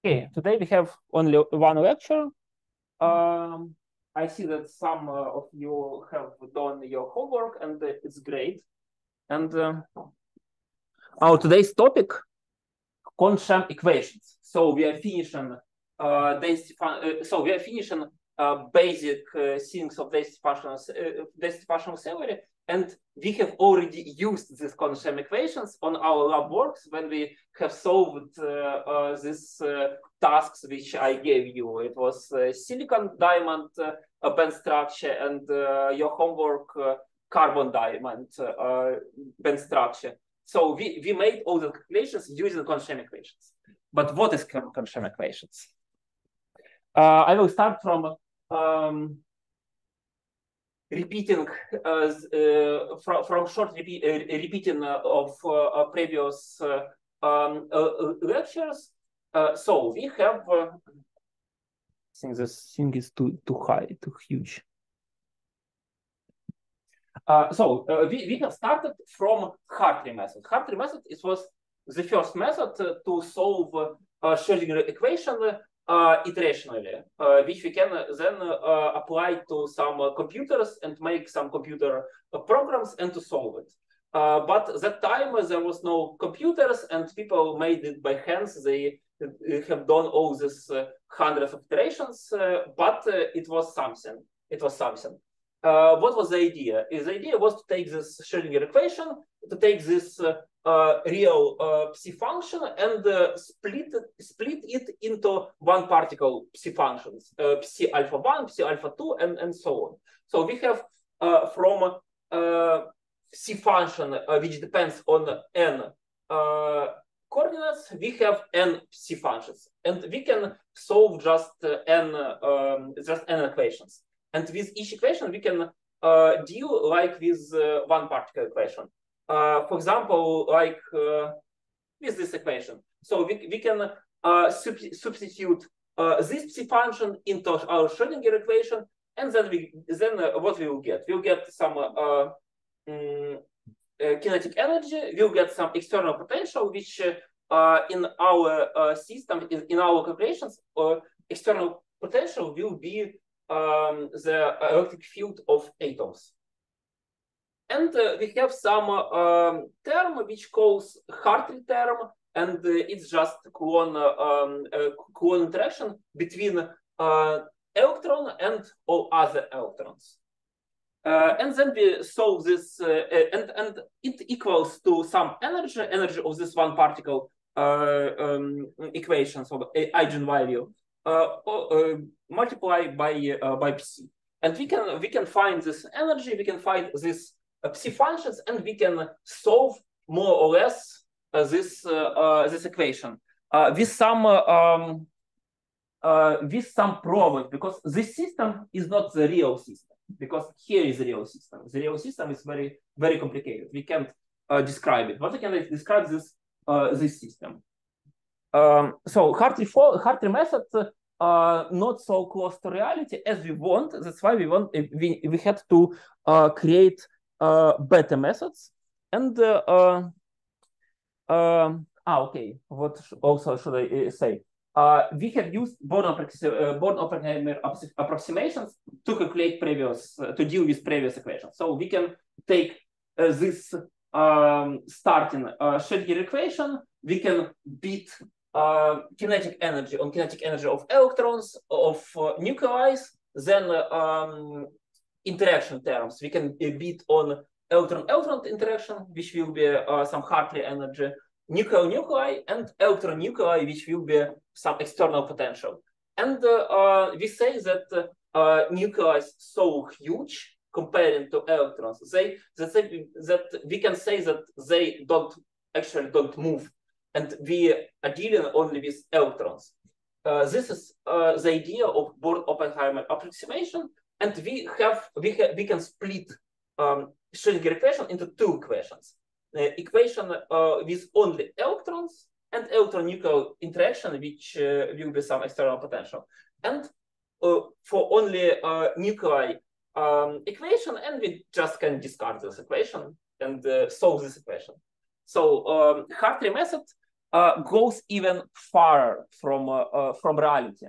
Okay, today we have only one lecture. I see that some of you have done your homework, and it's great. And our today's topic, Kohn-Sham equations. So we are finishing basic things of density functional theory, and we have already used these Kohn-Sham equations on our lab works when we have solved these tasks which I gave you. It was silicon diamond band structure, and your homework carbon diamond band structure. So we made all the calculations using Kohn-Sham equations. But what is Kohn-Sham equations? I will start from repeating from short repeating of previous lectures. So we have I think this thing is too high, too huge. We have started from Hartree method. Hartree method, it was the first method to solve Schrödinger equation iterationally, which we can then apply to some computers and make some computer programs and to solve it. But at that time there was no computers and people made it by hands. They have done all these hundreds of iterations, but it was something. It was something. What was the idea? The idea was to take this Schrödinger equation, to take this real psi function and split it into one particle psi functions, psi alpha 1, psi alpha 2, and so on. So we have from psi function which depends on n coordinates, we have n psi functions, and we can solve just n equations. And with each equation, we can deal like with one particle equation. For example, like with this equation. So we can substitute this psi function into our Schrödinger equation, and then what we will get? We'll get some kinetic energy. We'll get some external potential, which in our system, in our calculations, external potential will be the electric field of atoms. And we have some term which calls Hartree term, and it's just Coulomb interaction between electron and all other electrons. And then we solve this, and it equals to some energy of this one particle equation, so eigenvalue, multiplied by psi. And we can find this energy, we can find this psi functions, and we can solve more or less this equation with some problem, because this system is not the real system, because here is the real system. The real system is very, very complicated. We can't describe it, but we can describe this system. So Hartree method not so close to reality as we want. That's why we had to create better methods. And okay, what also should I say? We have used Born-Oppenheimer approximations to calculate to deal with previous equations. So we can take this starting Schrödinger equation. We can beat kinetic energy on kinetic energy of electrons, of nuclei, then interaction terms. We can beat on electron-electron interaction, which will be some Hartree energy, nuclei, and electron-nuclei, which will be some external potential. And we say that nuclei so huge comparing to electrons, that we can say that they don't move, and we are dealing only with electrons. This is the idea of Born-Oppenheimer approximation, and we can split Schrödinger equation into two equations: equation with only electrons and electron-nuclear interaction, which will be some external potential, and for only nuclei equation, and we just can discard this equation and solve this equation. So Hartree method goes even farther from reality.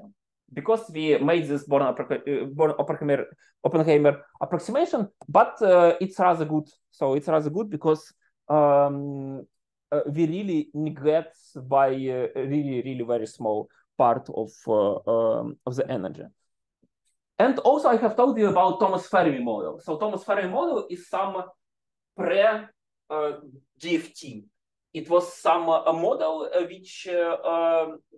Because we made this Born-Oppenheimer approximation, but it's rather good. So it's rather good because we really neglect by really very small part of the energy. And also I have told you about Thomas-Fermi model. So Thomas-Fermi model is some pre-DFT. It was some a model which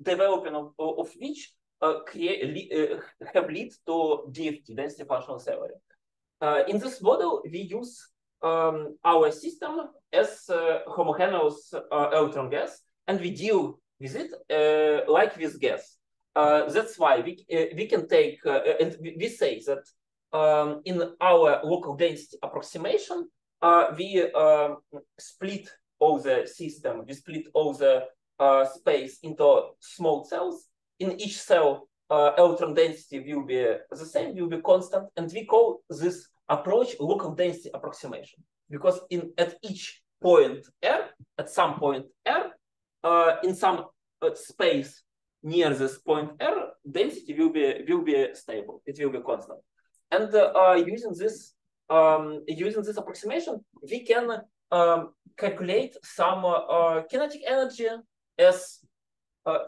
development of which have led to DFT, density functional theory. In this model, we use our system as homogeneous electron gas, and we deal with it like with gas. That's why we can take, and we say that in our local density approximation, we split all the system, we split all the space into small cells. In each cell, electron density will be the same, will be constant, and we call this approach local density approximation, because at each point R, at some point R, in some space near this point R, density will be stable. It will be constant, and using this approximation, we can calculate some kinetic energy as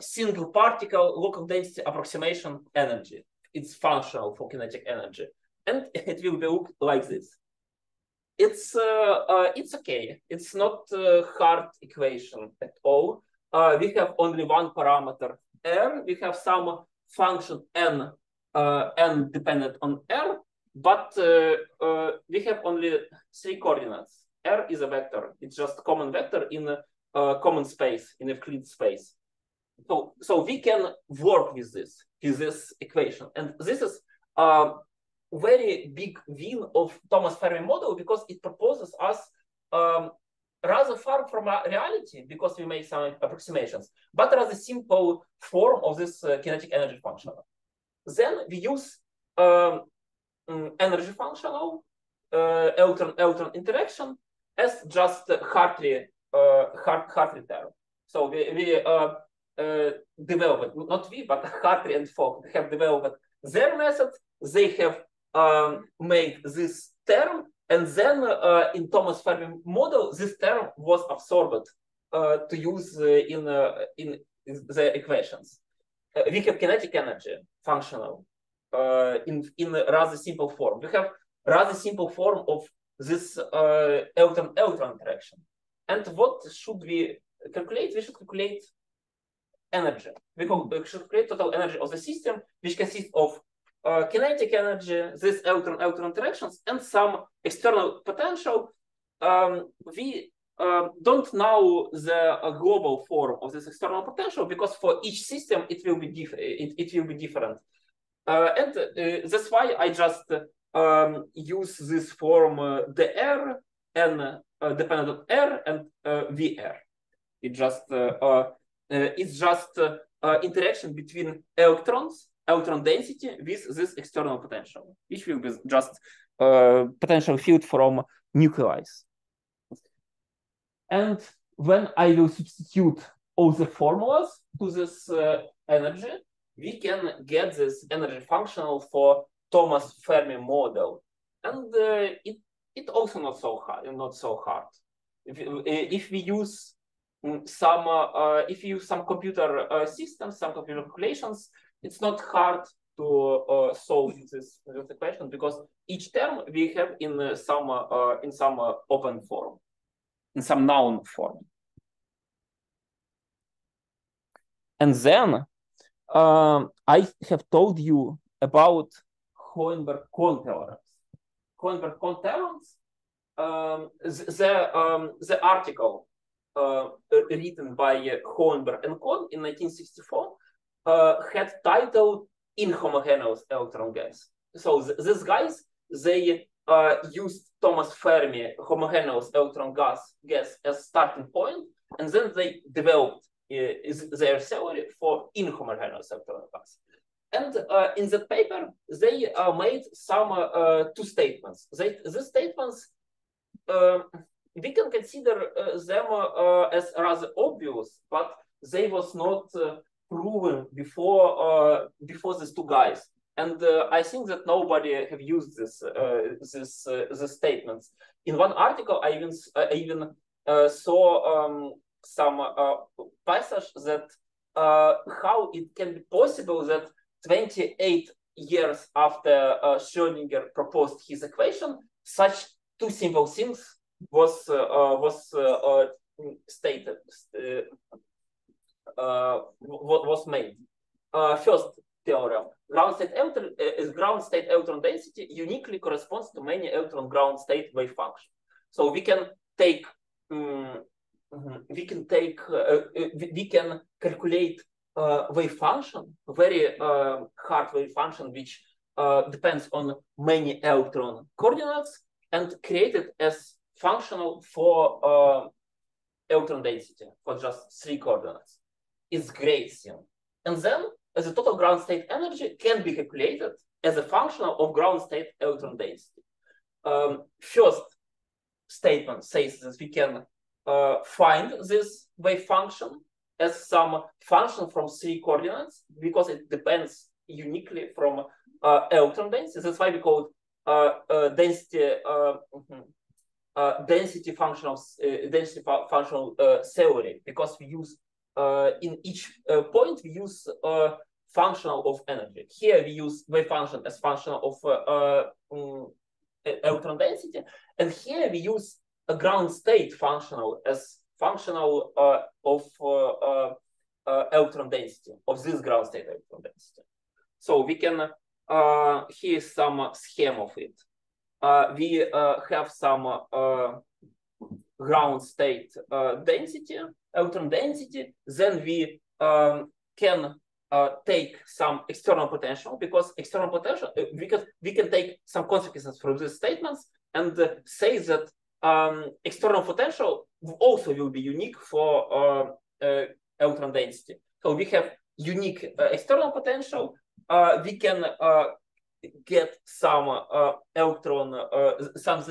single particle local density approximation energy. It's functional for kinetic energy, and it will look like this. It's okay. It's not a hard equation at all. We have only one parameter R. We have some function n dependent on R, but we have only 3 coordinates. R is a vector. It's just a common vector in a common space, in a Euclid space. So we can work with this equation, and this is a very big win of Thomas-Fermi model, because it proposes us rather far from reality, because we make some approximations, but rather simple form of this kinetic energy functional. Then we use energy functional electron interaction as just Hartree term. So we developed, not we, but Hartree and Fogg have developed their method. They have made this term, and then in Thomas-Fermi model, this term was absorbed to use in the equations. We have kinetic energy functional in a rather simple form. We have rather simple form of this electron interaction. And what should we calculate? We should calculate energy. We should calculate total energy of the system, which consists of kinetic energy, this electron interactions, and some external potential. We don't know the global form of this external potential, because for each system it will be different. And that's why I just use this form dr and dependent on r and vr. It's just interaction between electron density with this external potential, which will be just potential field from nuclei. And when I will substitute all the formulas to this energy, we can get this energy functional for Thomas-Fermi model, and it also not so hard. If we use some computer systems, some computer calculations, it's not hard to solve this equation, because each term we have in some open form, in some noun form. And then I have told you about Hohenberg-Kohn Theorems. Hohenberg-Kohn Theorems, the article written by Hohenberg and Kohn in 1964 had title Inhomogeneous Electron Gas. So these guys, they used Thomas-Fermi homogeneous electron gas as starting point, and then they developed their theory for inhomogeneous electron gas. And in that paper, they made some 2 statements. These statements we can consider them as rather obvious, but they was not proven before these two guys. And I think that nobody have used this statements. In one article, I even saw some passage that how it can be possible that 28 years after Schrödinger proposed his equation, such two simple things was stated, was made. First theorem: ground state electron density uniquely corresponds to many electron ground state wave function. So we can take we can calculate wave function, very hard wave function, which depends on many electron coordinates, and create it as functional for electron density for just 3 coordinates. It's great thing. And then the total ground state energy can be calculated as a function of ground state electron density. First statement says that we can find this wave function as some function from 3 coordinates because it depends uniquely from electron density. That's why we call it density functional theory, because we use in each point we use functional of energy. Here we use wave function as functional of electron density, and here we use a ground state functional as functional of electron density, of this ground state electron density. So we can here's some scheme of it. We have some ground state density, electron density. Then we can take some external potential, because external potential, we can take some consequences from these statements and say that external potential also will be unique for electron density. So we have unique external potential. We can get some electron, some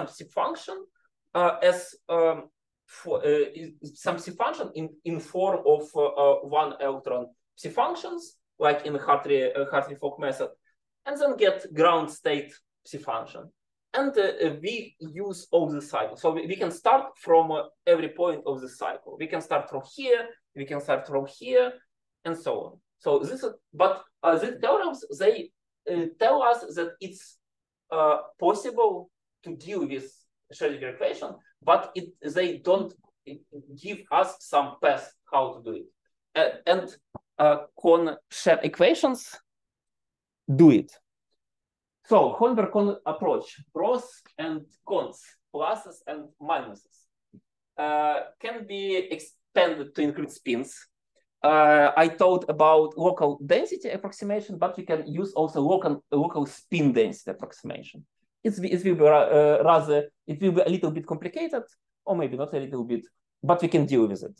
C function as some C function in form of one electron C functions, like in the Hartree-Fock method, and then get ground state C function. And we use all the cycle. So we can start from every point of the cycle. We can start from here, we can start from here, and so on. So this is, but these theorems, they tell us that it's possible to deal with Schrödinger equation, but they don't give us some path how to do it. And Kohn-Sham equations do it. So Hohenberg-Kohn approach, pros and cons, pluses and minuses, can be expanded to include spins. I thought about local density approximation, but we can use also local spin density approximation. It will be a little bit complicated, or maybe not a little bit, but we can deal with it.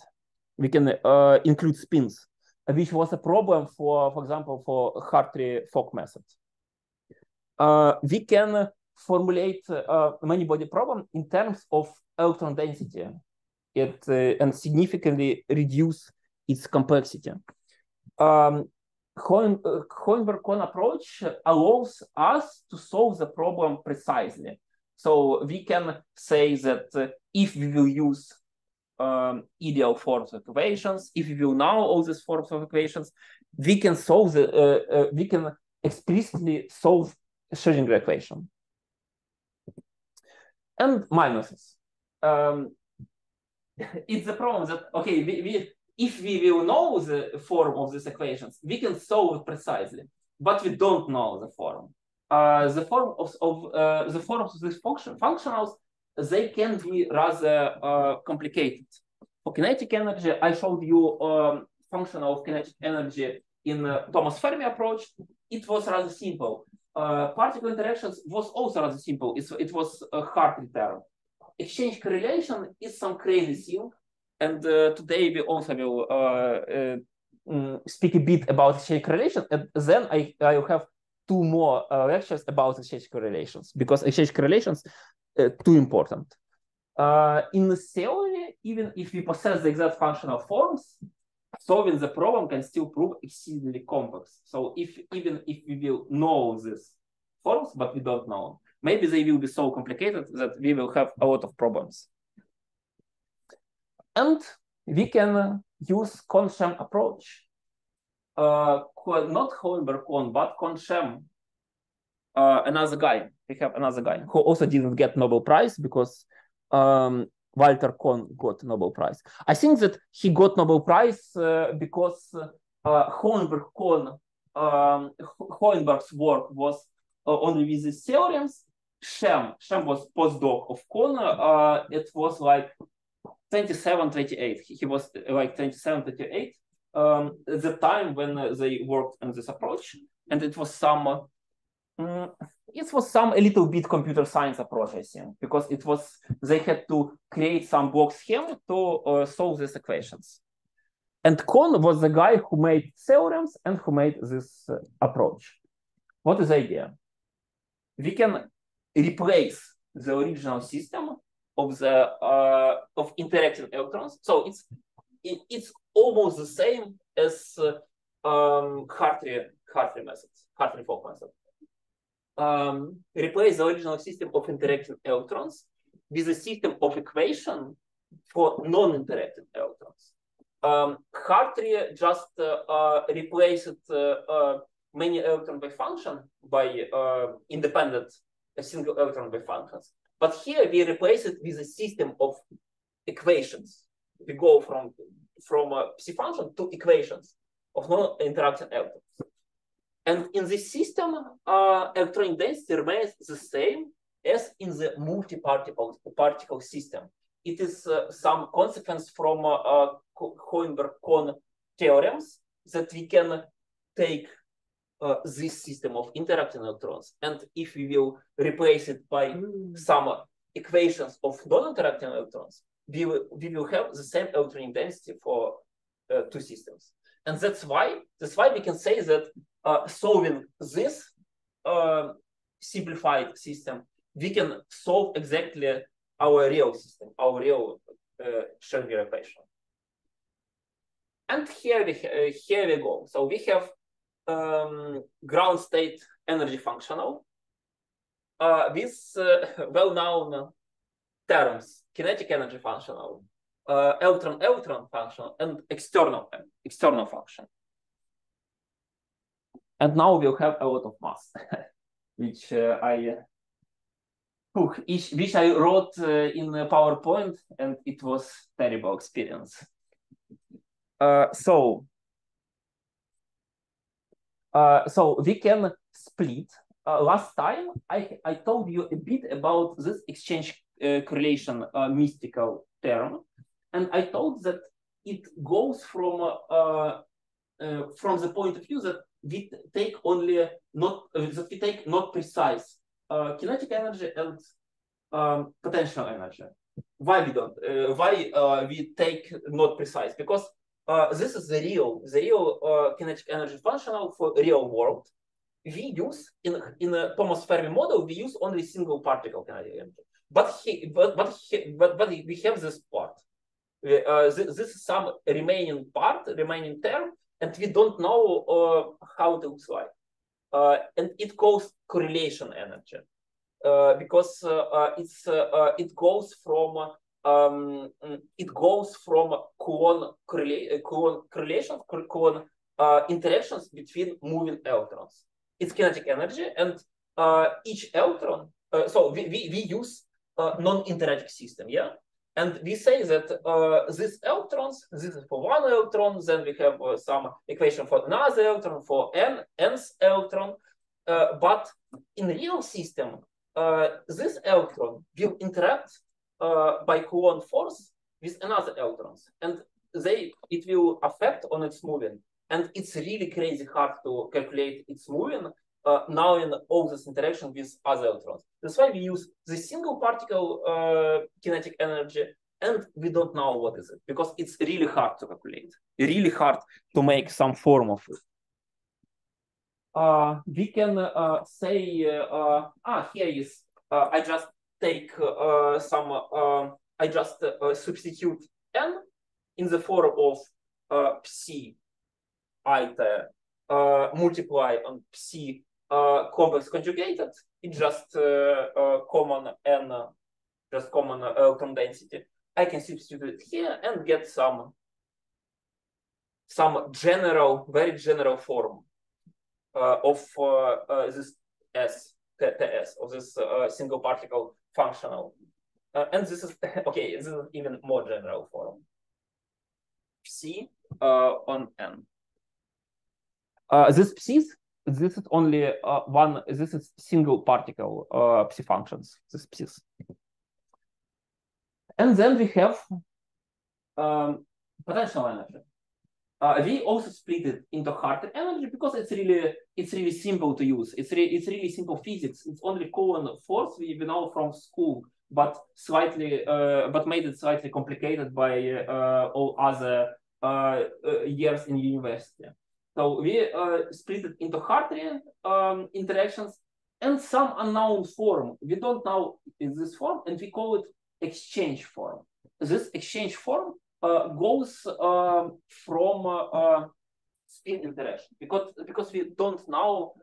We can include spins, which was a problem for example, for Hartree-Fock method. We can formulate many-body problem in terms of electron density and significantly reduce its complexity. Hohenberg-Kohn approach allows us to solve the problem precisely. So we can say that if we will use ideal forms of equations, if we will know all these forms of equations, we can solve we can explicitly solve Schrödinger equation. And minuses. It's the problem that, okay, if we will know the form of these equations, we can solve it precisely, but we don't know the form. The forms of these functionals, they can be rather complicated. For kinetic energy, I showed you functional of kinetic energy in Thomas-Fermi approach. It was rather simple. Particle interactions was also rather simple. It was a Hartree term. Exchange correlation is some crazy thing, and today we also will speak a bit about exchange correlation, and then I will have 2 more lectures about exchange correlations, because exchange correlations too important. In the theory, even if we possess the exact functional forms, solving the problem can still prove exceedingly complex. So even if we will know these forms, but we don't know, maybe they will be so complicated that we will have a lot of problems. And we can use Kohn-Sham approach. Not Hohenberg-Kohn, but Kohn-Sham, another guy. We have another guy who also didn't get Nobel Prize because Walter Kohn got Nobel Prize. I think that he got Nobel Prize because Hohenberg's work was only with the theorems. Sham was postdoc of Kohn. It was like 27, 28. He was like 27, 28. The time when they worked on this approach, and it was some a little bit computer science approach, I think, because they had to create some block scheme to solve these equations. And Kohn was the guy who made theorems and who made this approach. What is the idea? We can replace the original system of interacting electrons. So it's almost the same as Hartree methods, Hartree-Fock method. Replace the original system of interacting electrons with a system of equation for non-interacting electrons. Hartree just replaced many electron by function by independent single electron by functions. But here we replace it with a system of equations. We go from a psi function to equations of non-interacting electrons. And in this system, electronic density remains the same as in the multi-particle system. It is some consequence from Hohenberg-Kohn Theorems that we can take this system of interacting electrons, and if we will replace it by some equations of non-interacting electrons, we will have the same electronic density for two systems. And that's why we can say that solving this simplified system, we can solve exactly our real system, our real Schrödinger equation. And here we go. So we have ground state energy functional with well-known terms: kinetic energy functional, electron functional, and external function. And now we'll have a lot of mass, which I wrote in PowerPoint, and it was terrible experience. So we can split. Last time I told you a bit about this exchange correlation mystical term, and I told that it goes from the point of view that we take not precise kinetic energy and potential energy. Why we don't? Why we take not precise? Because this is the real kinetic energy functional for real world. We use in a Thomas-Fermi model, we use only single particle kinetic energy. But we have this part. This is some remaining term, and we don't know how it looks like. And it calls correlation energy because it goes from Kohn interactions between moving electrons. It's kinetic energy, and each electron. So we use non-interacting system, yeah. And we say that these electrons, this is for one electron, then we have some equation for another electron, for nth electron. But in real system, this electron will interact by Coulomb force with another electrons, and it will affect on its moving. And it's really crazy hard to calculate its moving now in all this interaction with other electrons. That's why we use the single particle kinetic energy, and we don't know what is it, because it's really hard to calculate, really hard to make some form of it. We can say, here is, I just take some I just substitute n in the form of psi ita multiply on psi complex conjugated. It's just common n, just common electron density. I can substitute it here and get some general, very general form of this TS, of this single particle functional. And this is, okay, this is even more general form. Psi on n. This psi's, this is only one, this is single particle psi functions, this psi's. And then we have potential energy. We also split it into Hartree energy because it's really simple to use. It's really simple physics. It's only Coulomb force we know from school, but made it slightly complicated by all other years in university. So we split it into Hartree interactions and some unknown form. We don't know in this form, and we call it exchange form. This exchange form goes from spin interaction because we don't know.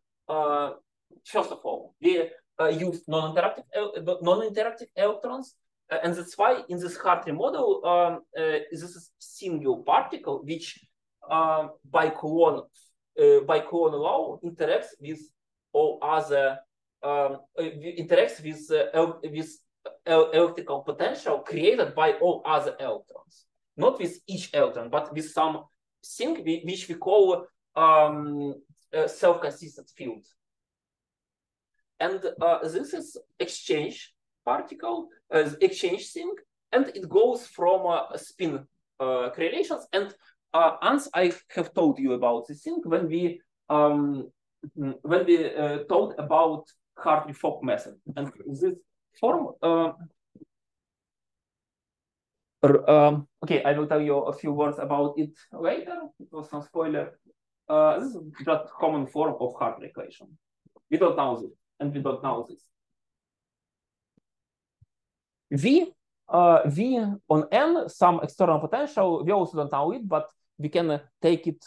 First of all, we use non-interactive electrons, and that's why in this Hartree model, this is single particle which by Coulomb law interacts with all other interacts with electrical potential created by all other electrons. Not with each electron, but with some thing which we call self-consistent field. And this is exchange particle, exchange thing, and it goes from spin correlations. And once I have told you about this thing when we told about Hartree-Fock method, and this form. Okay, I will tell you a few words about it later. It was some spoiler. This is just common form of Hartree equation. We don't know this, and we don't know this. V on n, some external potential. We also don't know it, but we can take it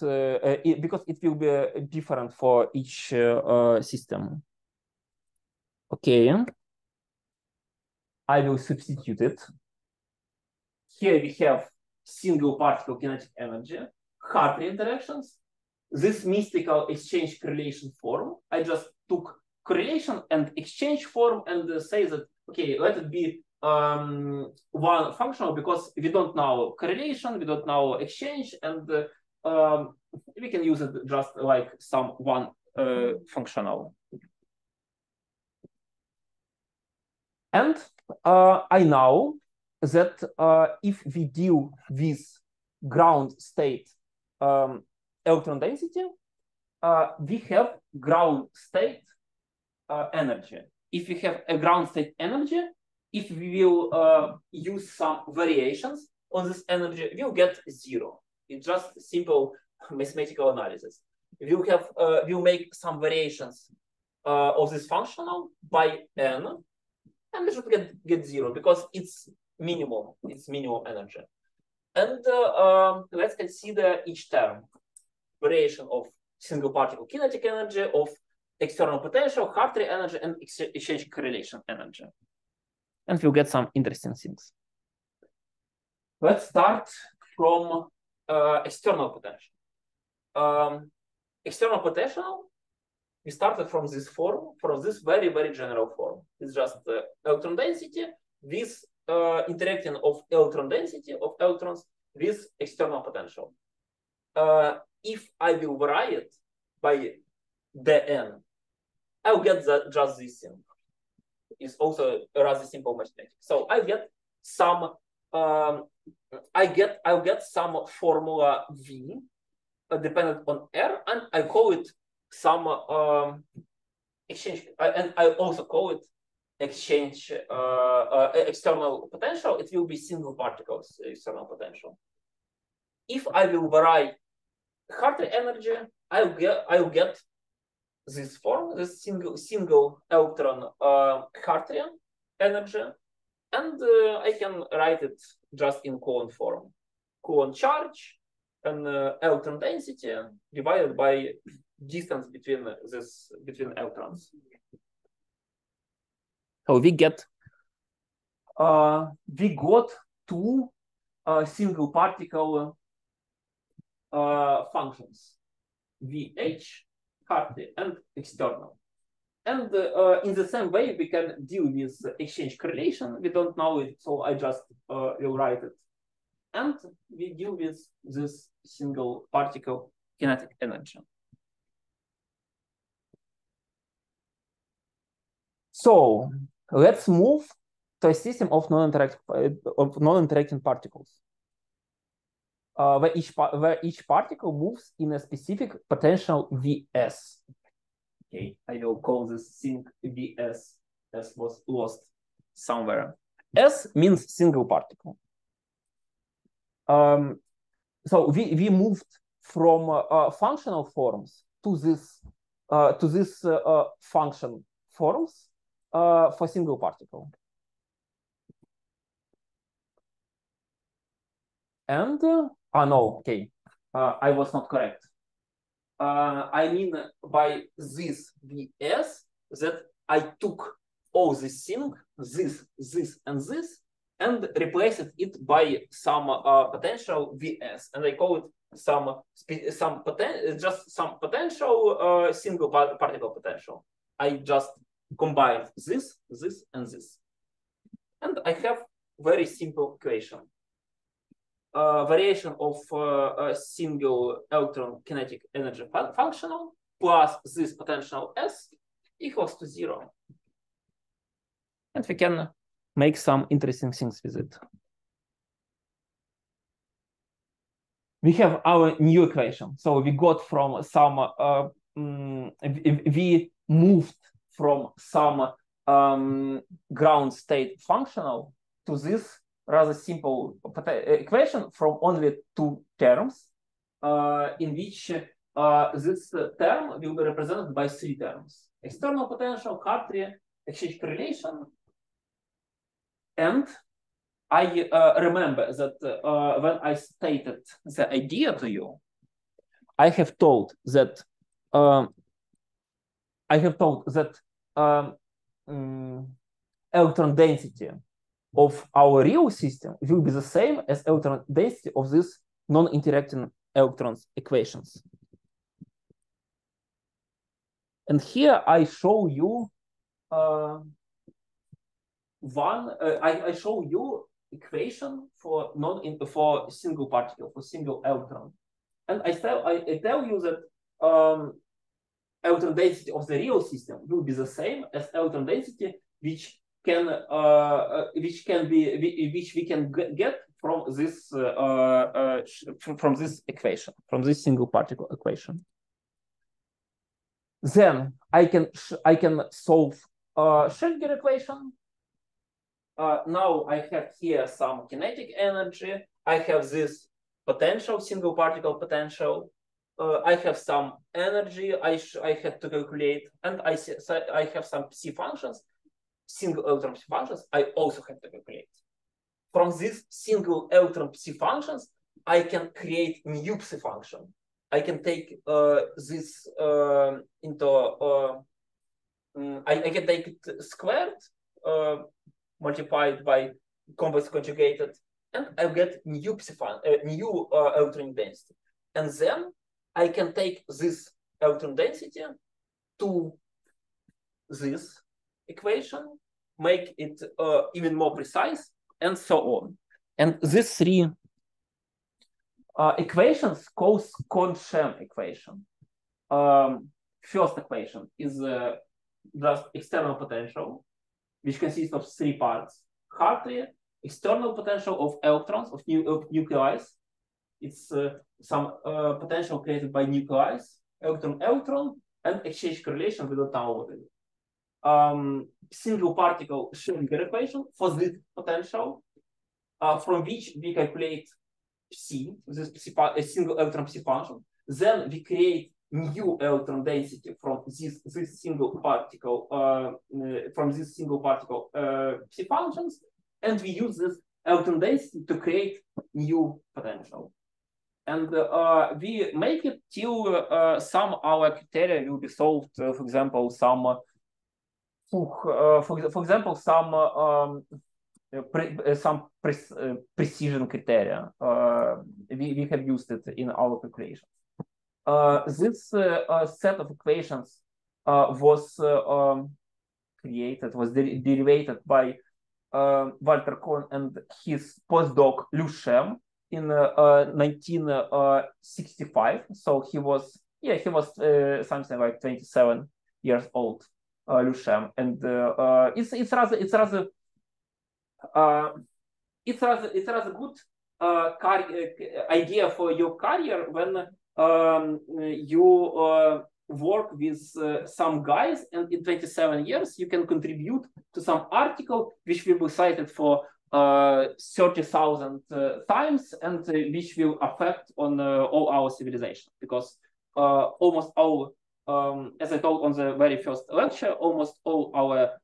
because it will be different for each system. Okay, I will substitute it. Here we have single particle kinetic energy, Hartree interactions, this mystical exchange correlation form. I just took correlation and exchange form and say that, okay, let it be one functional because we don't know correlation, we don't know exchange, and we can use it just like some one functional. And I know that if we deal with ground state electron density, we have ground state energy. If we have a ground state energy, if we will use some variations on this energy, we'll get zero. It's just simple mathematical analysis. We'll make some variations of this functional by n, and we should get zero because it's minimum energy. And let's consider each term: variation of single particle kinetic energy, of external potential, Hartree energy, and exchange correlation energy. And we'll get some interesting things. Let's start from external potential. External potential, we started from this form, from this very, very general form. It's just electron density with interacting of electron density of electrons with external potential. If I will vary it by dn, I'll get just this thing. It's also a rather simple mathematics. So I get some I'll get some formula V dependent on R, and I call it some exchange, and I also call it exchange external potential. It will be single particles external potential. If I will vary Hartree energy, I'll get this form, this single electron Hartree energy, And I can write it just in Kohn form. Kohn charge and electron density divided by distance between electrons. So we got two single particle functions, VH, Hartree, and external. And in the same way, we can deal with exchange correlation. We don't know it, so I just will write it. And we deal with this single particle kinetic energy. So let's move to a system of non-interacting particles, where each particle moves in a specific potential Vs. Okay, I will call this thing Vs. S was lost somewhere. S means single particle. So we moved from functional forms to this function forms for single particle. And I was not correct. I mean by this Vs that I took all this thing, this, and this, and replaced it by some potential Vs, and I call it some potential single particle potential. I just combined this, and this, and I have very simple equation. Variation of a single electron kinetic energy functional plus this potential S equals to 0. And we can make some interesting things with it. We have our new equation. So we got from some, we moved from some ground state functional to this rather simple equation from only two terms, in which this term will be represented by three terms: external potential, Hartree, exchange correlation. And I remember that when I stated the idea to you, I have told that electron density of our real system will be the same as electron density of these non-interacting electrons equations. And here I show you I show you equation for single particle, for single electron, and I tell you that electron density of the real system will be the same as electron density which we can get from this equation, from this single particle equation. Then I can solve Schrödinger equation. Now I have here some kinetic energy. I have this potential, single particle potential. I have some energy I have to calculate, and I have some psi functions, single electron psi functions. I also have to calculate. From these single electron psi functions, I can create new psi function. I can take this into I can take it squared, multiplied by convex conjugated, and I get new new electron density. And then I can take this electron density to this equation, make it even more precise, and so on. And these three equations called Kohn-Sham equation. First equation is just external potential, which consists of three parts: Hartree, external potential of electrons, of nuclei. It's some potential created by nuclei, electron, and exchange correlation with the tau model. Single particle Schrödinger equation for this potential, from which we calculate psi, this single electron psi function. Then we create new electron density from this single particle psi functions, and we use this electron density to create new potential. And we make it till some our criteria will be solved. For example, some precision criteria. We have used it in our calculations. This set of equations was derived by Walter Kohn and his postdoc Kohn-Sham in 1965. So he was something like 27 years old, Kohn-Sham, and it's rather good idea for your career when you work with some guys, and in 27 years you can contribute to some article which will be cited for 30,000 times, and which will affect on all our civilization, because almost all, as I told on the very first lecture, almost all our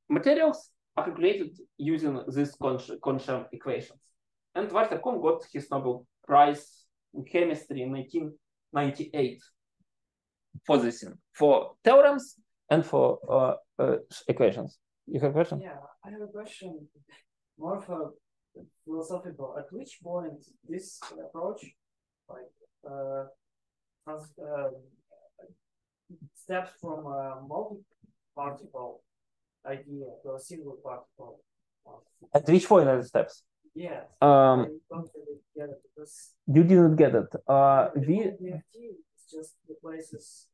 materials are calculated using these Kohn-Sham equations. And Walter Kohn got his Nobel Prize in chemistry in 1998 for this thing, for theorems and for equations. You have a question? Yeah, I have a question, more of a philosophical. At which point this approach, like steps from a multi-particle idea to a single particle? At which point are the steps? Yeah, I don't really get it, because you didn't get it. DFT is just replaces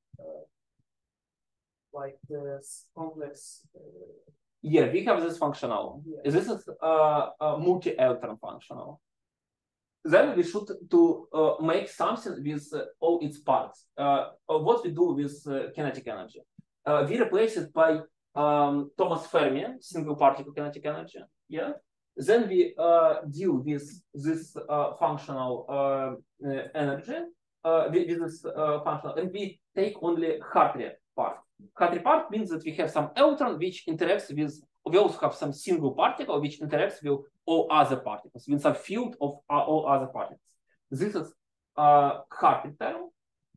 like the complex. Yeah, we have this functional. Yeah. This is multi-electron functional. Then we should make something with all its parts. What we do with kinetic energy? We replace it by Thomas-Fermi, single particle kinetic energy. Yeah. Then we deal with this functional energy, with this functional, and we take only Hartree part. Hartree part means that we have some electron which interacts with, we also have some single particle which interacts with all other particles, with some field of all other particles. This is Hartree term.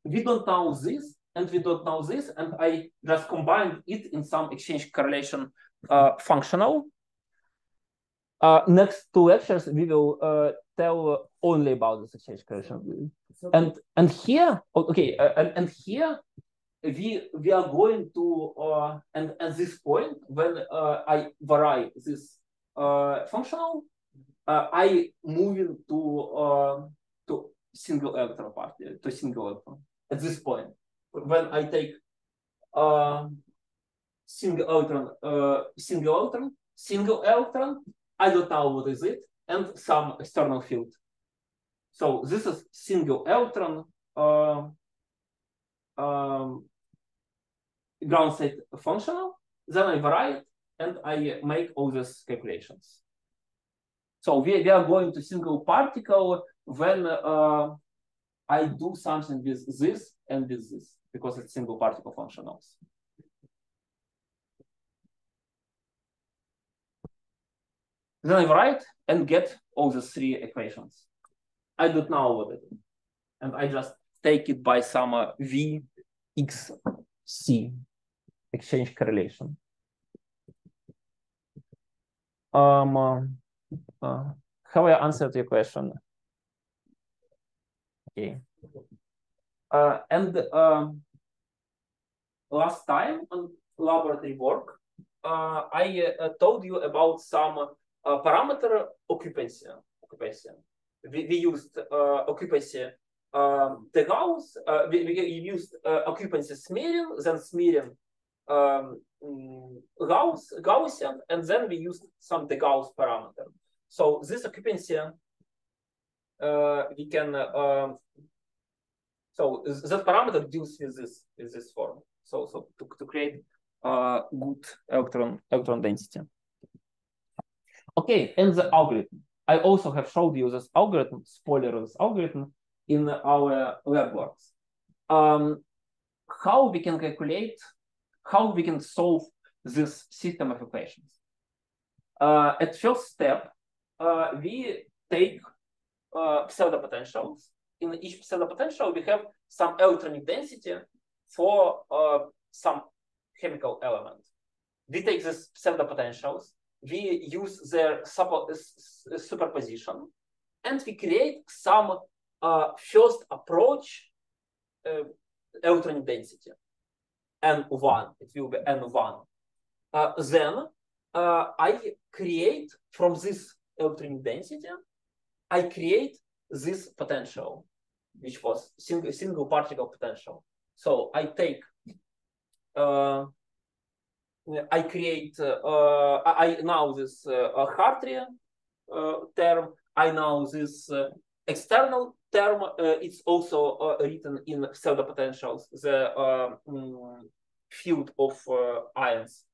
We don't know this, and we don't know this, and I just combined it in some exchange correlation functional. Next two lectures, we will tell only about this exchange correlation. And here, okay, and here we are going to and at this point when I vary this functional, I moving to single electron part, to single electron. At this point, when I take single electron, I don't know what is it, and some external field. So this is single electron ground state functional. Then I vary it, and I make all these calculations. So we are going to single particle when I do something with this and with this, because it's single particle functionals. Then I write and get all the three equations. I don't know what it is. And I just take it by some VXC, exchange correlation. Have I answered your question? Okay. And last time on laboratory work, I told you about some parameter occupancy. We used occupancy the Gauss. We used occupancy smearing, then smearing Gaussian, and then we used some the Gauss parameter. So this occupancy we can so that parameter deals with this form. So to create good electron density. Okay, and the algorithm. I also have showed you this algorithm, spoiler of this algorithm, in our lab works. How we can calculate, how we can solve this system of equations. At first step, we take pseudopotentials. In each pseudopotential, we have some electronic density for some chemical element. We take these pseudopotentials, we use their superposition, and we create some first approach electronic density, N1. It will be N1. Then I create from this electronic density, I create this potential, which was single particle potential. So I take, I create, I now this Hartree term, I know this external term, it's also written in pseudopotentials, the field of ions.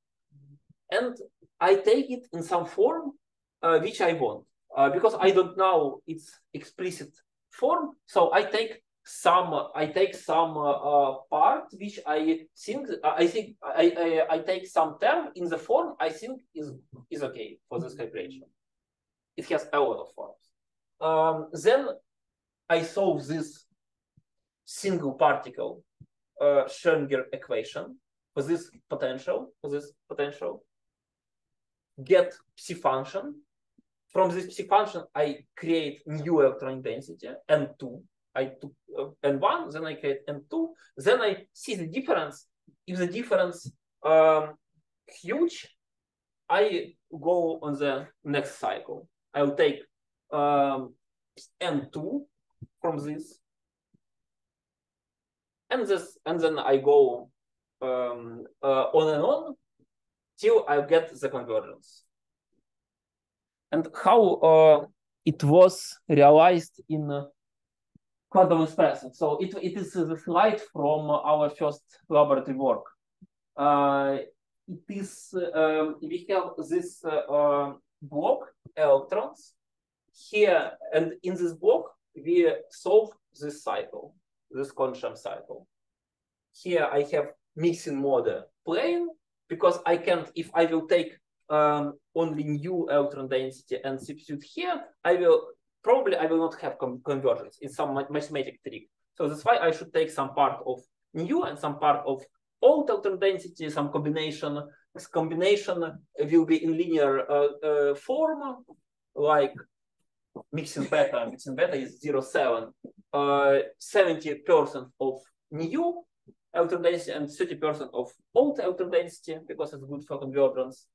And I take it in some form which I want, because I don't know its explicit form. So I take some part which I think I take some term in the form I think is okay for this calculation. It has a lot of forms. Then I solve this single particle Schrödinger equation for this potential, get psi function. From this psi function, I create new electronic density, N2. I took N1, then I create N2. Then I see the difference. If the difference huge, I go on the next cycle. I will take N2 from this, and then I go on and on till I get the convergence. And how it was realized in quantum expressing. So it is the slide from our first laboratory work. It is we have this block electrons here, and in this block we solve this cycle, this Kohn-Sham cycle. Here I have mixing mode plane, because I can't, if I will take only new electron density and substitute here, I will not have convergence. It's some mathematic trick. So that's why I should take some part of new and some part of old electron density, some combination. This combination will be in linear form, like mixing beta. Mixing beta is 0.7. 70% of new electron density and 30% of old electron density, because it's good for convergence.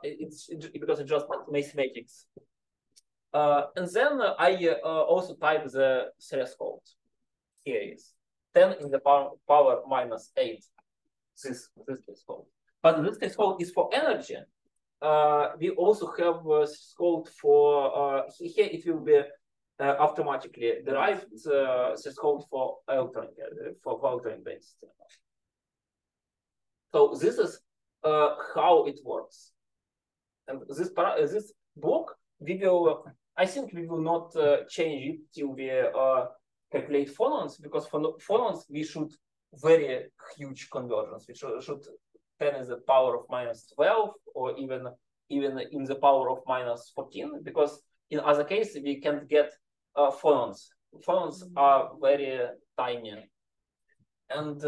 It's because it's just mathematics. And then I also type the threshold. Here is 10 in the power minus 8. This threshold. But this threshold is for energy. We also have a threshold for here. It will be automatically derived threshold for electronic density. So this is how it works. And this block, we will, I think we will not change it till we calculate phonons, because for phonons we should very huge convergence. We should 10 in the power of minus 12, or even in the power of minus 14, because in other cases we can't get phonons. Phonons are very tiny, and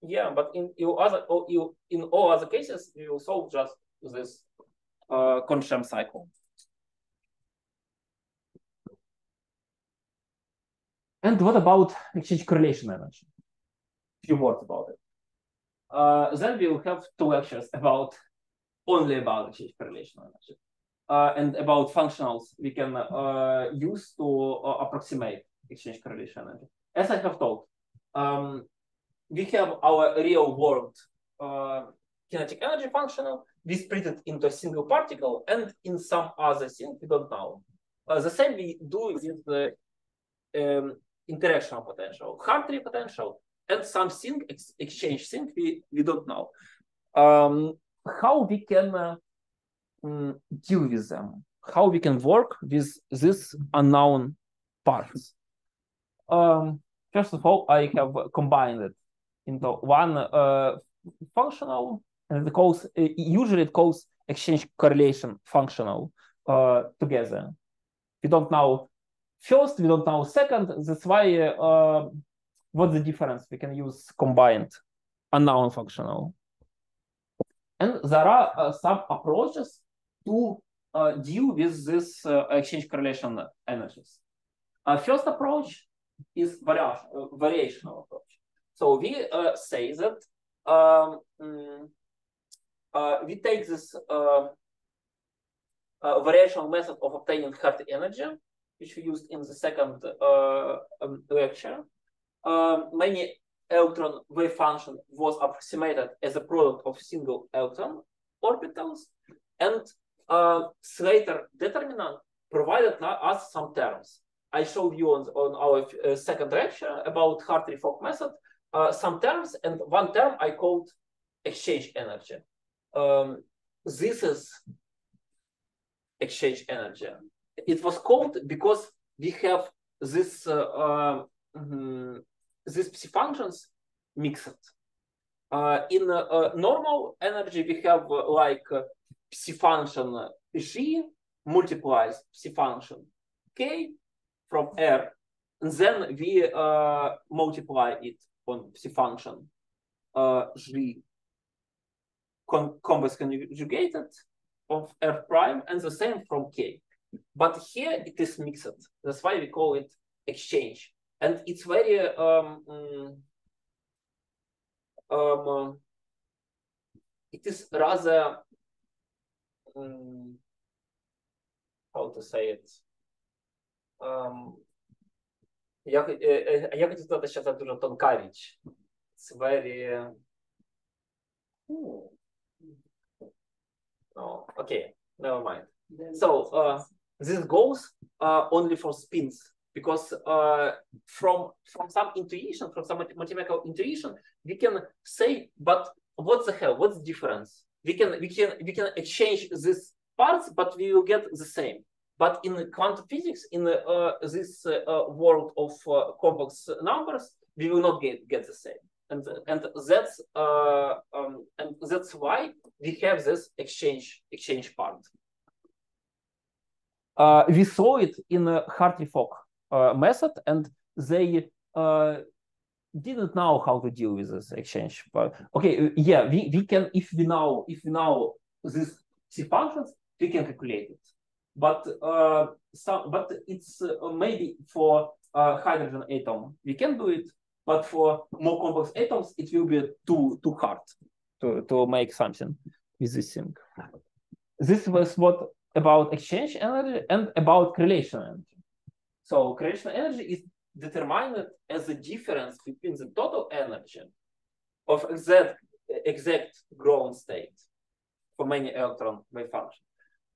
yeah, but in all other cases we will solve just this Kohn-Sham cycle. And what about exchange correlation energy? A few words about it. Then we will have 2 lectures only about exchange correlation energy, and about functionals we can use to approximate exchange correlation energy. As I have told, we have our real world kinetic energy functional. We split it into a single particle and in some other thing we don't know. The same we do with the interactional potential, Hartree potential, and something exchange thing we don't know. How we can deal with them? How we can work with these unknown parts? First of all, I have combined it into one functional and it calls usually it calls exchange correlation functional together. We don't know first, we don't know second. That's why what's the difference? We can use combined unknown functional. And there are some approaches to deal with this exchange correlation energies. First approach is variational approach. So we say that we take this variational method of obtaining Hartree energy, which we used in the second lecture. Many electron wave function was approximated as a product of single electron orbitals, and Slater determinant provided us some terms. I showed you on our second lecture about Hartree-Fock method some terms, and one term I called exchange energy. This is exchange energy. It was called because we have this these psi functions mixed. In normal energy, we have like psi function G multiplies psi function K from R, and then we multiply it on psi function G convex conjugated of R prime, and the same from K. But here it is mixed. That's why we call it exchange. And it's very it is rather how to say it. Я хотів сказати, що це дуже тонка річ. It's very oh, okay, never mind. So this goes only for spins, because from some intuition, from some mathematical intuition, we can say, but what the hell? What's the difference? We can exchange these parts, but we will get the same. But in quantum physics, in this world of complex numbers, we will not get the same. And that's why we have this exchange part. We saw it in Hartree-Fock method, and they didn't know how to deal with this exchange. But okay, yeah, we can, if we know these psi functions, we can calculate it. But it's maybe for hydrogen atom we can do it, but for more complex atoms it will be too hard to make something with this thing. This was what about exchange energy and about correlation energy. So correlation energy is determined as the difference between the total energy of exact ground state for many electron wave function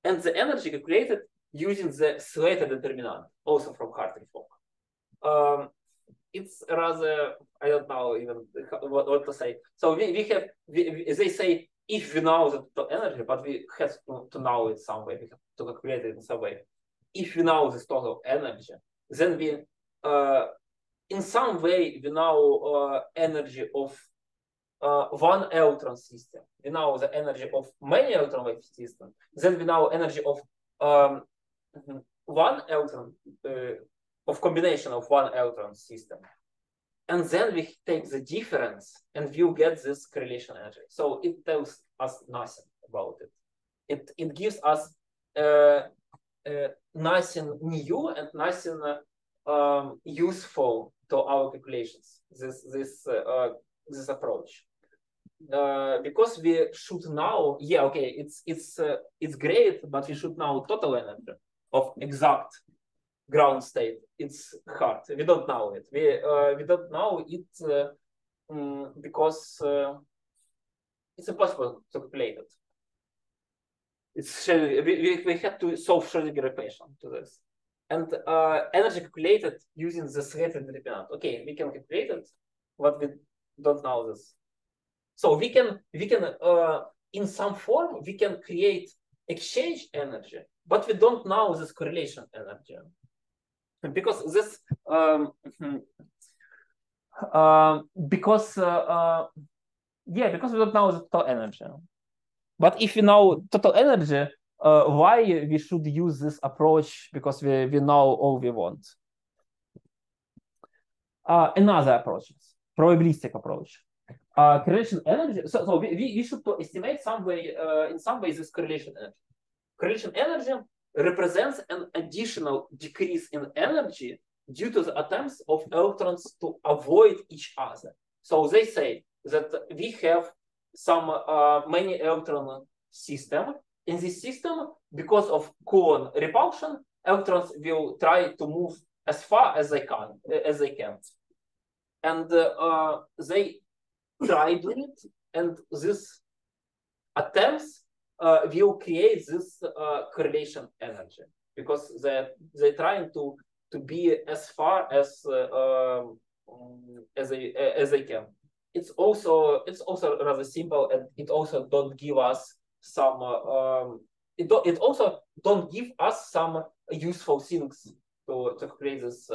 and the energy calculated using the Slater determinant, also from Hartree-Fock. It's rather, I don't know even what to say. So we have, they say, if we know the total energy, but we have to know it some way, we have to calculate it in some way. If we know this total energy, then we, in some way, we know energy of one electron system. We know the energy of many electron wave system. Then we know energy of one electron, of combination of one electron system. And then we take the difference and we'll get this correlation energy. So it tells us nothing about it. It gives us nothing new and nothing useful to our calculations. This approach, because we should know. Yeah, okay, it's great, but we should know total energy of exact ground state. It's hard. We don't know it. We don't know it because it's impossible to calculate it. It's we have to solve Schrödinger equation to this, and energy calculated using the Slater determinant. Okay, we can calculate it, but we don't know this. So we can in some form we can create exchange energy, but we don't know this correlation energy, because this Yeah, because we don't know the total energy. But if we know total energy, why we should use this approach? Because we know all we want. Another approach, probabilistic approach. Correlation energy. So we should estimate in some way this correlation energy. Correlation energy represents an additional decrease in energy due to the attempts of electrons to avoid each other. So they say that we have some many electron system. In this system, because of Coulomb repulsion, electrons will try to move as far as they can, and they try doing it, and this attempts will create this correlation energy because they're trying to be as far as they can. It's also rather simple, and it also don't give us some. It also don't give us some useful things to create this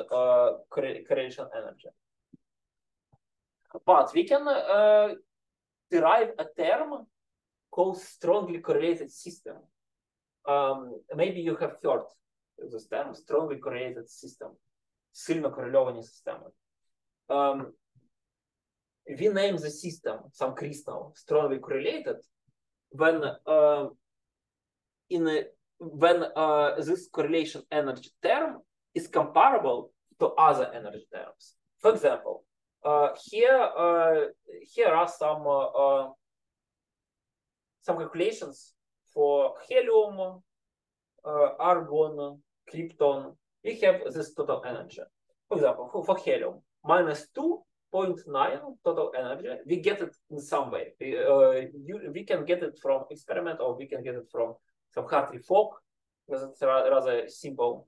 correlation energy. But we can derive a term called strongly correlated system. Maybe you have heard this term, strongly correlated system. Сильно коррелированные системы. We name the system, some crystal, strongly correlated when this correlation energy term is comparable to other energy terms. For example, here are some calculations for helium, argon, krypton. We have this total energy. For example, for helium, minus 2.9 total energy. We get it in some way. We can get it from experiment, or we can get it from some Hartree fog, because it's rather simple.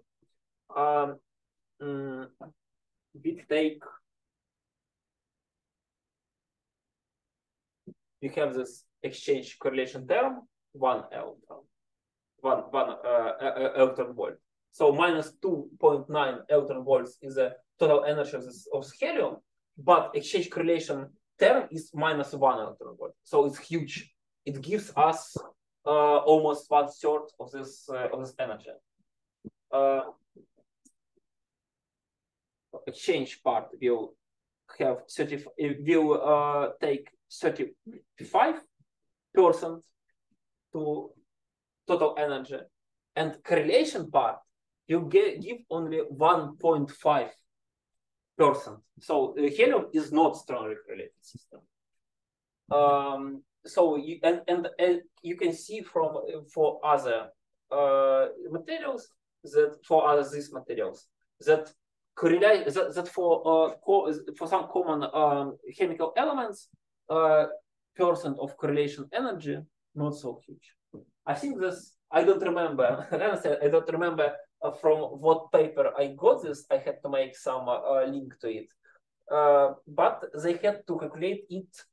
We have this exchange correlation term, one electron volt. So minus 2.9 electron volts is the total energy of helium, but exchange correlation term is minus 1 electron volt. So it's huge. It gives us almost 1/3 of this energy. Exchange part will have take 35% to total energy, and correlation part you give only 1.5%. So helium is not strongly correlated system. So you you can see for other materials these materials that correlate that for some common chemical elements, percent of correlation energy not so huge. I think this, I don't remember. I don't remember from what paper I got this. I had to make some link to it, but they had to calculate it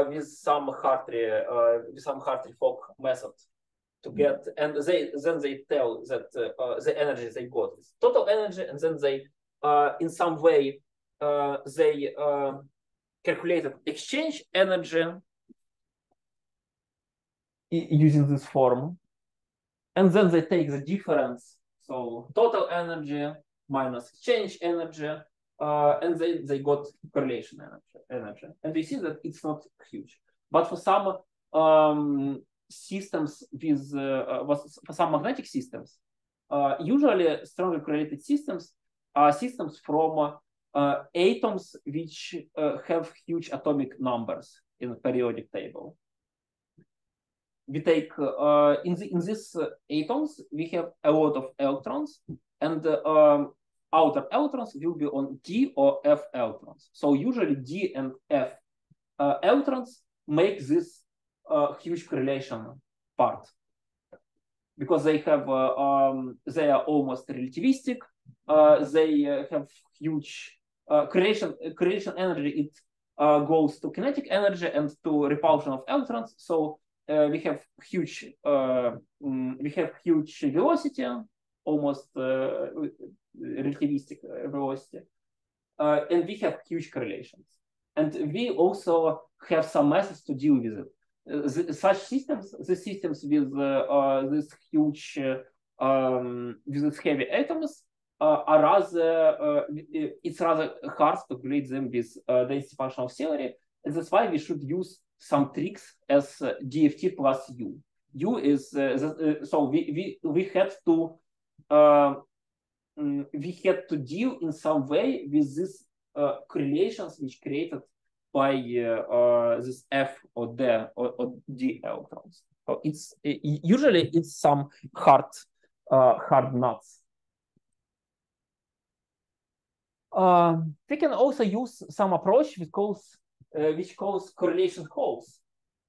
with some Hartree fog method to get, and then they tell that the energy they got is total energy, and then they in some way they calculated exchange energy using this form, and then they take the difference, so total energy minus exchange energy, and they got correlation energy, and we see that it's not huge. But for some systems with for some magnetic systems, usually strongly correlated systems are systems from atoms which have huge atomic numbers in the periodic table. We take in these atoms we have a lot of electrons, and outer electrons will be on d or f electrons. So usually d and f electrons make this huge correlation part, because they have they are almost relativistic. They have huge correlation energy. It goes to kinetic energy and to repulsion of electrons. So we have huge velocity, almost relativistic velocity, and we have huge correlations. And we also have some methods to deal with it. Such systems, the systems with this huge, with these heavy atoms, are rather, it's rather hard to calculate them with density functional theory. And that's why we should use some tricks as DFT plus U. U is, so we had to deal in some way with these correlations which created by this F or D or D electrons. So it's usually it's some hard nuts. We can also use some approach which calls correlation holes.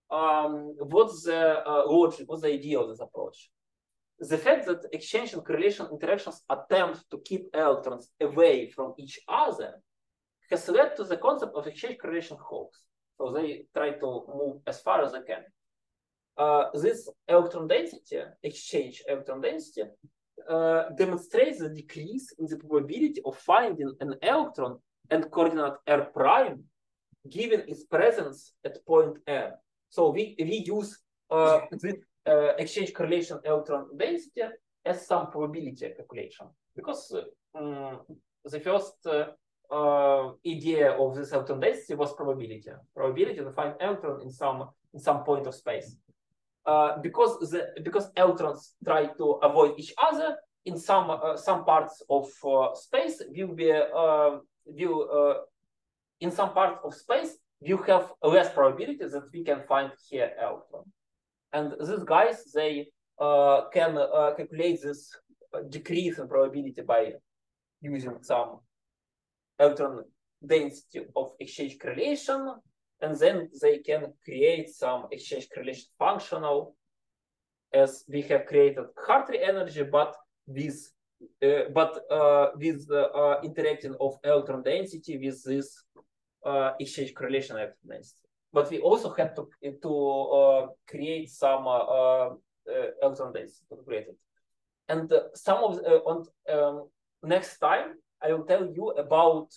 What's the logic? What's the idea of this approach? The fact that exchange and correlation interactions attempt to keep electrons away from each other has led to the concept of exchange correlation holes. So they try to move as far as they can. This electron density, exchange electron density, demonstrates the decrease in the probability of finding an electron and coordinate r prime given its presence at point r. So we use this exchange correlation electron density as some probability calculation, because the first idea of this electron density was probability to find electron in some point of space. Because electrons try to avoid each other in some parts of space, in some part of space you have less probability that we can find here electron. And these guys, they can calculate this decrease in probability by using some electron density of exchange correlation, and then they can create some exchange correlation functional, as we have created Hartree energy, but with interacting of electron density with this exchange correlation electron density. But we also had to create some electron density to create it. And some of next time I will tell you about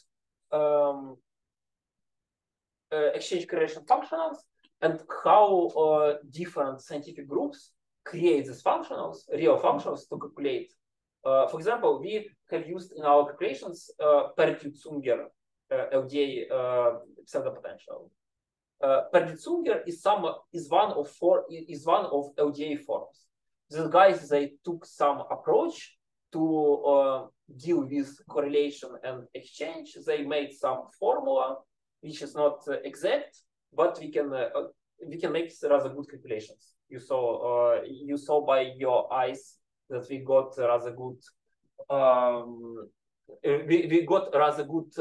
exchange correlation functionals and how different scientific groups create these functionals, real functionals, to calculate. For example, we have used in our calculations Perdue-Zünger LDA pseudopotential. Perdue-Zünger is one of LDA forms. These guys, they took some approach to deal with correlation and exchange. They made some formula which is not exact, but we can make rather good calculations. You saw by your eyes that we got rather good. We got rather good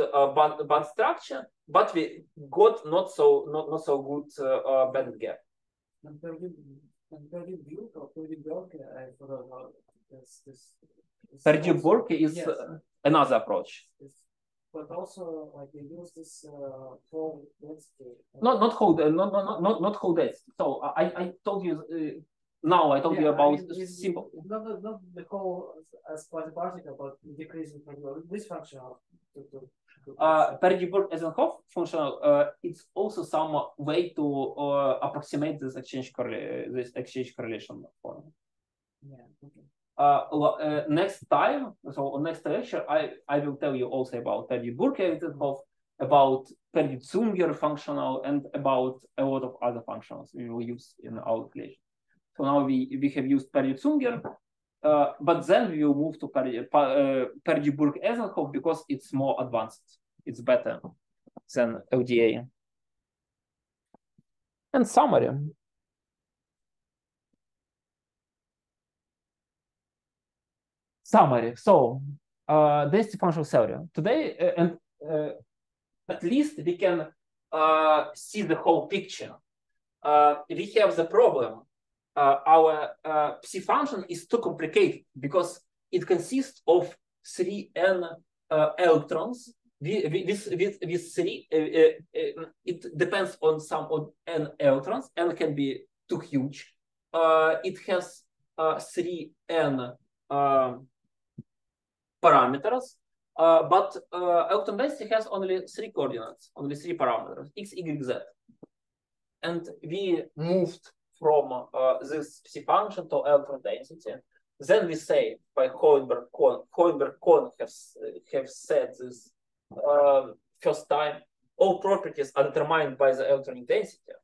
band structure, but we got not so good band gap. Perdue-Burke is another approach. But also, like, they use this whole density. Not whole density. So I told you now. I told you about simple. Not the whole as quasi-particle, but decreasing this functional. Perdue-Burke Eisenhoff functional. It's also some way to approximate this exchange correlation formula. Yeah. Okay. Next time, so on next lecture, I will tell you also about Perdue-Burke Eisenhoff, about Perdue-Zünger functional, and about a lot of other functionals we will use in our calculation. So now we have used Perdue-Zünger, but then we will move to Perdue-Burke Eisenhoff because it's more advanced. It's better than LDA. And summary. So density functional theory today, and at least we can see the whole picture. We have the problem. Our psi function is too complicated because it consists of 3n electrons with 3. It depends on some of n electrons. N can be too huge. It has 3n parameters. But electron density has only 3 coordinates, only 3 parameters, x, y, z. And we moved from this psi function to electron density. Then we say by Hohenberg-Kohn have said this first time, all properties are determined by the electronic density.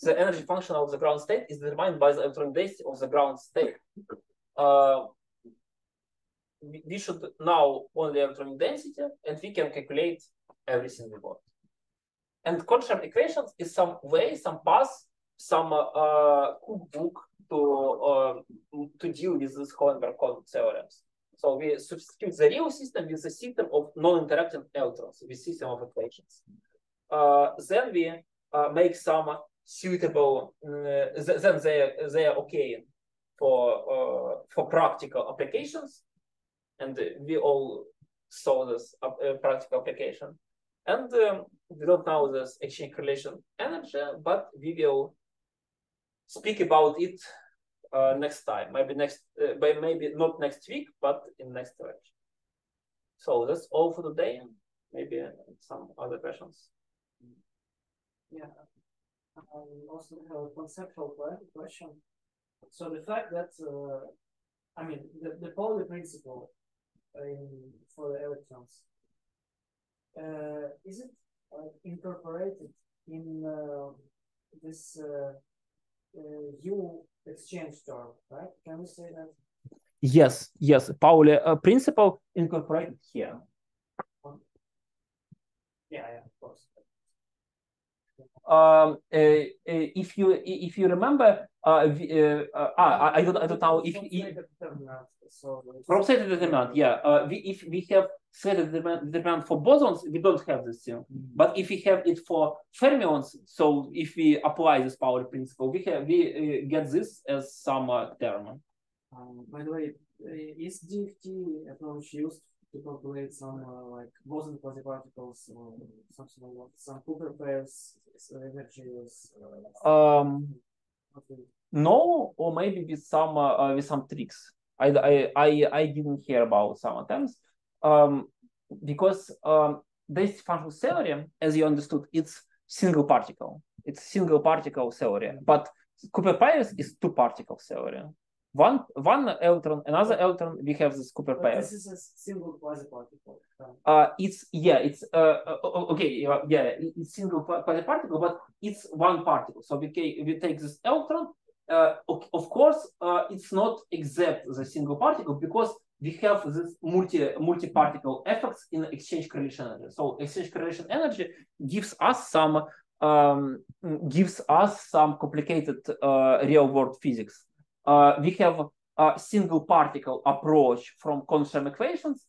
The energy function of the ground state is determined by the electronic density of the ground state. We should know only electronic density, and we can calculate everything we want. And Kohn-Sham equations is some way, some path, some cookbook to deal with this Hohenberg-Kohn theorems. So we substitute the real system with a system of non-interacting electrons, with system of equations. Then we make some suitable. Then they are okay for practical applications, and we all saw this practical application. And we don't know this exchange correlation energy, but we will speak about it next time. Maybe maybe not next week, but in next lecture. So that's all for today. Maybe some other questions. Yeah. I also have a conceptual question. So the fact that I mean the Pauli principle for the electrons, is it incorporated in this U exchange term, right? Can we say that? Yes, yes. Pauli principle incorporated here. Yeah, of course. If you remember, I don't know if from theta determinant, yeah. If we have theta determinant for bosons, we don't have this thing. But if we have it for fermions, so if we apply this Pauli principle, we get this as some term. By the way, is DFT approach used to calculate some like boson quasi-particles or something like that? Some Cooper pairs, energies? No, or maybe with some tricks. I didn't hear about some attempts because this functional theory, as you understood, it's single particle. It's single particle theory, but Cooper pairs is 2 particle theory. One electron, another electron. We have this Cooper pair. This is a single quasi-particle. It's okay. Yeah, it's single quasi-particle, but it's 1 particle. So we take this electron. Of course, it's not exact the single particle because we have this multi-particle effects in exchange correlation energy. So exchange correlation energy gives us some complicated real world physics. We have a single particle approach from Kohn-Sham equations,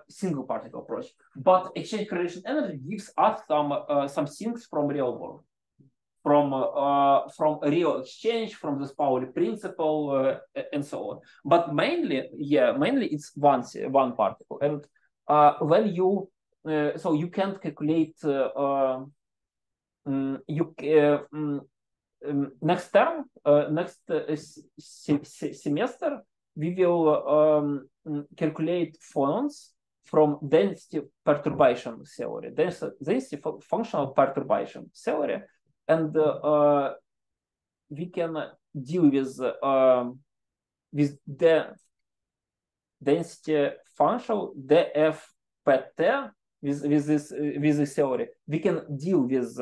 single particle approach, but exchange correlation energy gives us some things from real world, from real exchange, from this Pauli principle, and so on. But mainly it's one particle, and when you so you can calculate next term, next semester, we will calculate phonons from density perturbation theory, density functional perturbation theory, and we can deal with the density functional DFT with this theory. We can deal with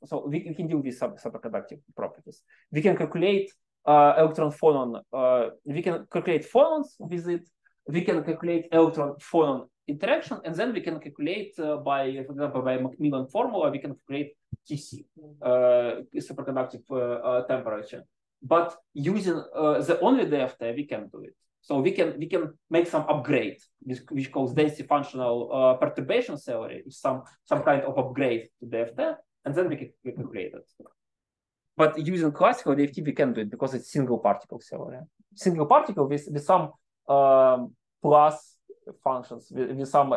so we can deal with superconductive properties. We can calculate electron phonon. We can calculate phonons with it. We can calculate electron phonon interaction, and then we can calculate by, for example, by Macmillan formula, we can calculate TC, superconductive temperature. But using the only DFT, we can do it. So we can make some upgrade, which calls density functional perturbation theory, some kind of upgrade to DFT, and then we can calculate it. But using classical DFT, we can do it because it's single particle theory. Single particle with some plus functions, with some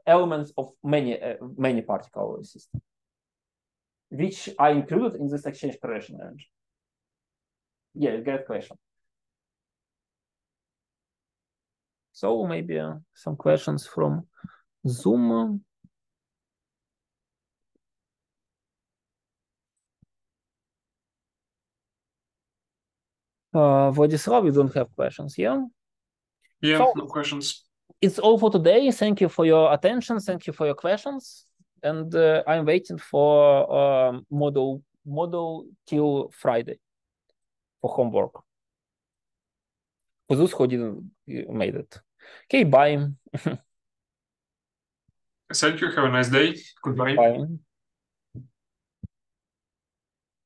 elements of many particle system, which are included in this exchange correlation energy. Yeah, great question. So maybe some questions from Zoom. Vladislav, you don't have questions, yeah? Yeah, So, no questions. It's all for today. Thank you for your attention. Thank you for your questions. And I'm waiting for model till Friday for homework. For those who didn't made it. Okay, bye. Thank you. Have a nice day. Goodbye. Bye.